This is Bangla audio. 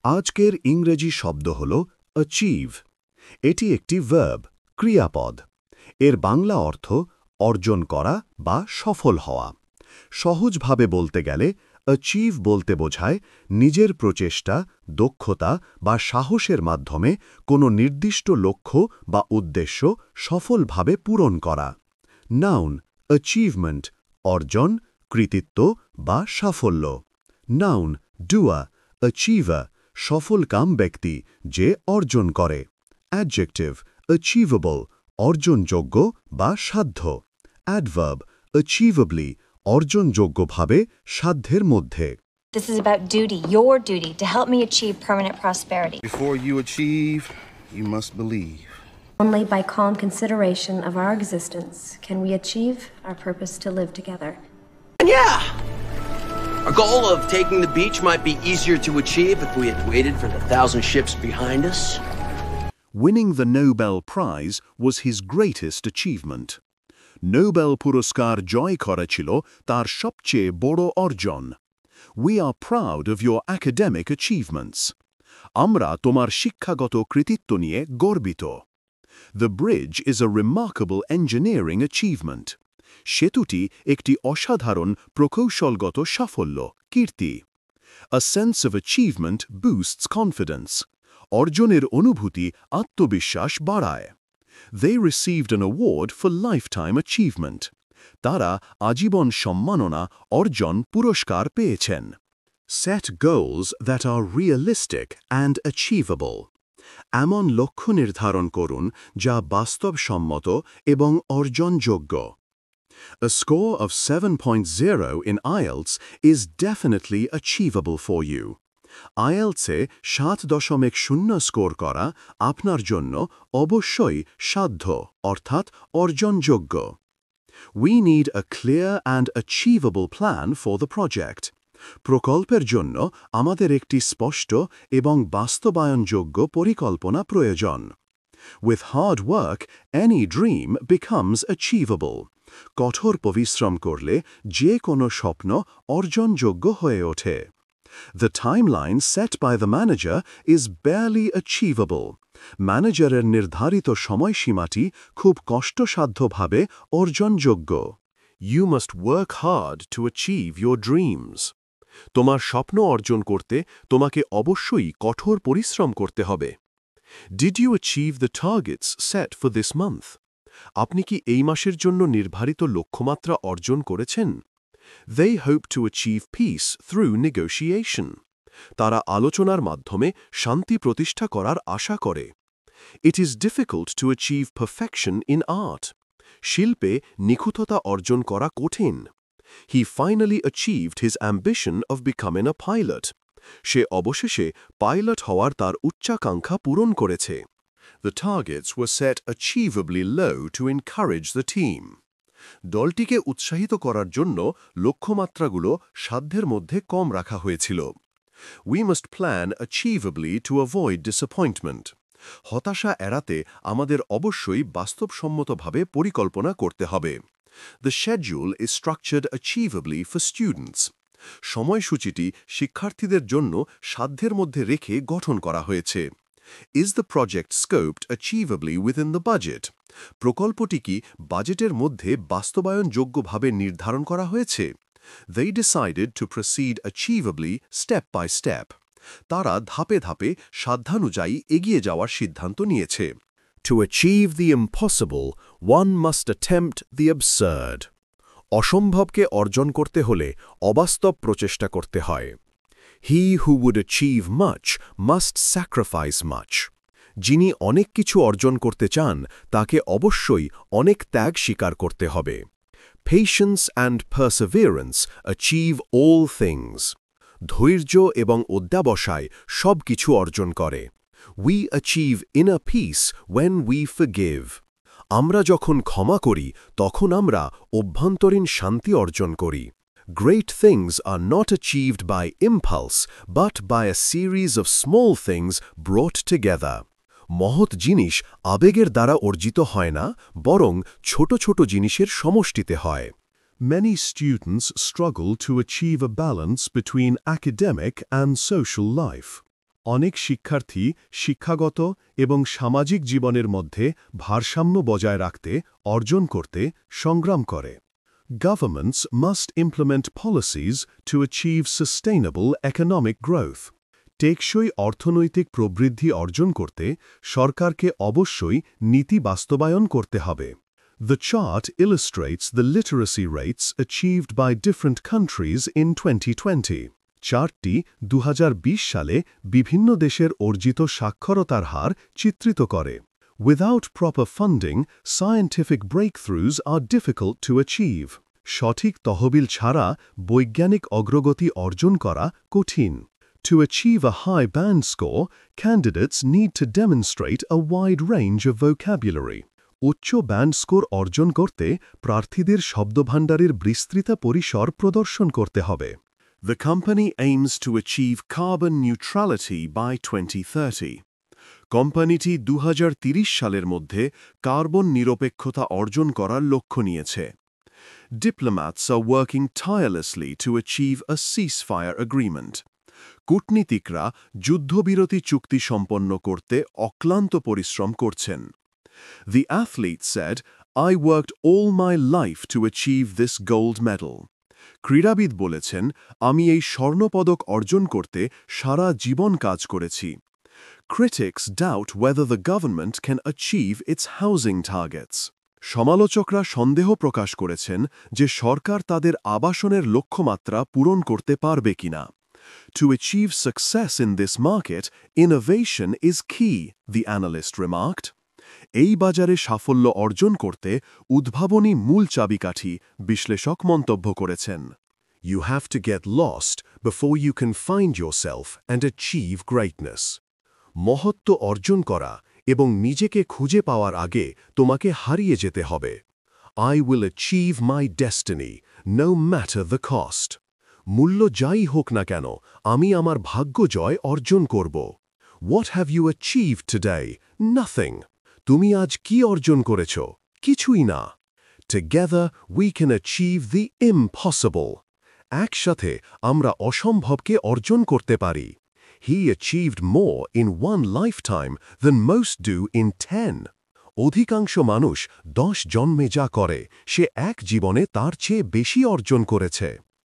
আজকের ইংরেজি শব্দ হল achieve। এটি একটি ভার্ব, ক্রিয়াপদ। এর বাংলা অর্থ অর্জন করা বা সফল হওয়া। সহজভাবে বলতে গেলে achieve বলতে বোঝায় নিজের প্রচেষ্টা, দক্ষতা বা সাহসের মাধ্যমে কোনো নির্দিষ্ট লক্ষ্য বা উদ্দেশ্য সফলভাবে পূরণ করা। নাউন achievement, অর্জন, কৃতিত্ব বা সাফল্য। নাউন ডুয়ার, achiever, সফলকাম ব্যক্তি যে অর্জন করে। অ্যাডজেক্টিভ achievable, অর্জনযোগ্য বা সাধ্য। অ্যাডভার্ব achievably, অর্জনযোগ্যভাবে সাধ্যের মধ্যে। This is about duty, your duty, to help me achieve permanent prosperity. Before you achieve, you must believe. Only by calm consideration of our existence can we achieve our purpose to live together. Yeah! Our goal of taking the beach might be easier to achieve if we had waited for the 1,000 ships behind us. Winning the Nobel Prize was his greatest achievement. Nobel পুরস্কার জয় করা ছিল তার সবচেয়ে বড় অর্জন। We are proud of your academic achievements. আমরা তোমার শিক্ষাগত কৃতিত্ব নিয়ে গর্বিত। The bridge is a remarkable engineering achievement. সেতুটি একটি অসাধারণ প্রকৌশলগত সাফল্য, কীর্তি। A sense of achievement boosts confidence. অর্জনের অনুভূতি আত্মবিশ্বাস বাড়ায়। They received an award for lifetime achievement. তারা আজীবন সম্মাননা অর্জন পুরস্কার পেয়েছেন। Set goals that are realistic and achievable. এমন লক্ষ্য নির্ধারণ করুন যা বাস্তবসম্মত এবং অর্জনযোগ্য। A score of 7.0 in IELTS is definitely achievable for you. IELTS-এ 7.0 score করা আপনার জন্য অবশ্যই সাধ্য অর্থাৎ অর্জনযোগ্য। We need a clear and achievable plan for the project. প্রকল্পের জন্য আমাদের একটি স্পষ্ট এবং বাস্তবায়নযোগ্য পরিকল্পনা প্রয়োজন। With hard work, any dream becomes achievable. কঠোর পরিশ্রম করলে যে কোনো স্বপ্ন অর্জনযোগ্য হয়ে ওঠে। The timeline set by the manager is barely achievable. ম্যানেজারের নির্ধারিত সময়সীমাটি খুব কষ্টসাধ্যভাবে অর্জনযোগ্য। You must work hard to achieve your dreams. তোমার স্বপ্ন অর্জন করতে তোমাকে অবশ্যই কঠোর পরিশ্রম করতে হবে। Did you achieve the targets set for this month? আপনি কি এই মাসের জন্য নির্ধারিত লক্ষ্যমাত্রা অর্জন করেছেন? They hope to achieve peace through negotiation. তারা আলোচনার মাধ্যমে শান্তি প্রতিষ্ঠা করার আশা করে। It is difficult to achieve perfection in art. শিল্পে নিখুঁততা অর্জন করা কঠিন। He finally achieved his ambition of becoming a pilot. সে অবশেষে পাইলট হওয়ার তার উচ্চাকাঙ্ক্ষা পূরণ করেছে। The targets were set achievably low to encourage the team. দলটিকে উৎসাহিত করার জন্য লক্ষ্যমাত্রাগুলো সাধ্যের মধ্যে কম রাখা হয়েছিল। We must plan achievably to avoid disappointment. হতাশা এড়াতে আমাদের অবশ্যই বাস্তবসম্মতভাবে পরিকল্পনা করতে হবে। The schedule is structured achievably for students. সময়সূচিটি শিক্ষার্থীদের জন্য সাধ্যের মধ্যে রেখে গঠন করা হয়েছে। Is the project scoped achievably within the budget? প্রকল্পটি কি বাজেটের মধ্যে বাস্তবায়নযোগ্যভাবে নির্ধারণ করা হয়েছে? They decided to proceed achievably step by step. তারা ধাপে ধাপে সাধ্যানুযায়ী এগিয়ে যাওয়ার সিদ্ধান্ত নিয়েছে। To achieve the impossible, one must attempt the absurd. অসম্ভবকে অর্জন করতে হলে অবাস্তব প্রচেষ্টা করতে হয়। He who would achieve much must sacrifice much. যিনি অনেক কিছু অর্জন করতে চান তাকে অবশ্যই অনেক ত্যাগ স্বীকার করতে হবে। Patience and perseverance achieve all things. ধৈর্য এবং অধ্যাবসায় সব কিছু অর্জন করে। We achieve inner peace when we forgive. আমরা যখন ক্ষমা করি তখন আমরা অভ্যন্তরীণ শান্তি অর্জন করি। Great things are not achieved by impulse, but by a series of small things brought together. মহৎ জিনিস আবেগের দ্বারা অর্জিত হয় না, বরং ছোট ছোট জিনিসের সমষ্টিতে হয়। Many students struggle to achieve a balance between academic and social life. অনেক শিক্ষার্থী শিক্ষাগত এবং সামাজিক জীবনের মধ্যে ভারসাম্য বজায় রাখতে অর্জন করতে সংগ্রাম করে Governments must implement policies to achieve sustainable economic growth. টেকসই অর্থনৈতিক প্রবৃদ্ধি অর্জন করতে সরকারকে অবশ্যই নীতি বাস্তবায়ন করতে হবে The chart illustrates the literacy rates achieved by different countries in 2020. চার্টটি 2020 সালে বিভিন্ন দেশের অর্জিত সাক্ষরতার হার চিত্রিত করে Without proper funding, scientific breakthroughs are difficult to achieve. সঠিক তহবিল ছাড়া বৈজ্ঞানিক অগ্রগতি অর্জন করা কঠিন To achieve a high band score, candidates need to demonstrate a wide range of vocabulary. উচ্চ ব্যান্ড স্কোর অর্জন করতে প্রার্থীদের শব্দভাণ্ডারের বিস্তৃত পরিসর প্রদর্শন করতে হবে The company aims to achieve carbon neutrality by 2030. কোম্পানিটি 2030 সালের মধ্যে কার্বন নিরপেক্ষতা অর্জন করার লক্ষ্য নিয়েছে Diplomats are working tirelessly to achieve a ceasefire agreement. কূটনীতিকরা যুদ্ধবিরতি চুক্তি সম্পন্ন করতে অক্লান্ত পরিশ্রম করছেন The athlete said, I worked all my life to achieve this gold medal. ক্রীড়াবিদ বলেছেন, আমি এই স্বর্ণপদক অর্জন করতে সারা জীবন কাজ করেছি Critics doubt whether the government can achieve its housing targets. সমালোচকরা সন্দেহ প্রকাশ করেছেন যে সরকার তাদের আবাসনের লক্ষ্যমাত্রা পূরণ করতে পারবে কিনা To achieve success in this market, innovation is key, the analyst remarked. এই বাজারে সাফল্য অর্জন করতে উদ্ভাবনী মূল চাবিকাঠি বিশ্লেষক মন্তব্য করেছেন You have to get lost before you can find yourself and achieve greatness. মহত্ব অর্জন করা এবং নিজেকে খুঁজে পাওয়ার আগে তোমাকে হারিয়ে যেতে হবে I will achieve my destiny, no matter the cost. মূল্য যাই হোক না কেন আমি আমার ভাগ্য জয় অর্জন করব What have you achieved today? Nothing. তুমি আজ কি অর্জন করেছ কিছুই না Together we can achieve the impossible. একসাথে আমরা অসম্ভবকে অর্জন করতে পারি He achieved more in one lifetime than most do in 10. অধিকাংশ মানুষ 10 জন্মে যা করে সে এক জীবনে তার চেয়ে বেশি অর্জন করেছে